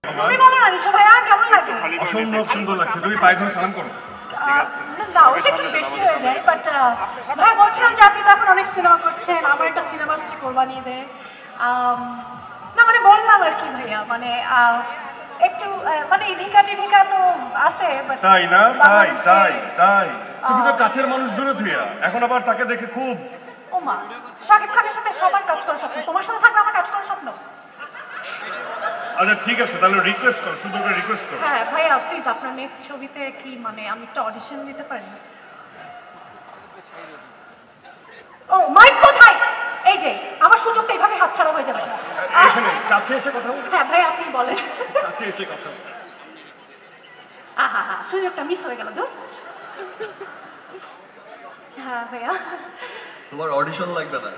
তুমি বলো না ঋষভ ভাইয়া কেমন লাগে? অসম্ভব সুন্দর লাগছে, তুমি পায়ে ধরে সালাম করো। না ওটা একটু বেশি হয়ে যায়, বাট ভাই বলছিলাম যে আপনি তো এখন অনেক সিনেমা করছেন, আমার একটা সিনেমা আসছে কোরবানি ঈদে। না মানে বললাম আর কি ভাইয়া, মানে একটু মানে ইধিকা টিধিকা তো আছে, but তাই না? তাই বাংলাদেশে- তাই তাই তুমি তো কাছের মানুষ দূরে থুইয়া এখন আবার তাকে দেখে খুব। ও মা, শাকিব খানের সাথে সবার কাজ করার স্বপ্ন, তোমার সাথে থাকলে আমার কাজ করার স্বপ্ন। আচ্ছা ঠিক আছে, তাহলে রিকোয়েস্ট করো, সুন্দর করে রিকোয়েস্ট করো। হ্যাঁ ভাইয়া প্লিজ আপনার নেক্সট ছবিতে কি মানে আমি একটা অডিশন দিতে পারি? ও মাইক কোথায়? এই যে আমার সুযোগটা এইভাবে হাতছাড়া হয়ে যাবে। এখানে কাছে এসে কথা বলো, হ্যাঁ ভাই আপনি বলেন। কাছে এসে কথা বলো। আহা হা, সুযোগটা মিস হয়ে গেল তো। হ্যাঁ ভাইয়া তোমার অডিশন লাগবে না।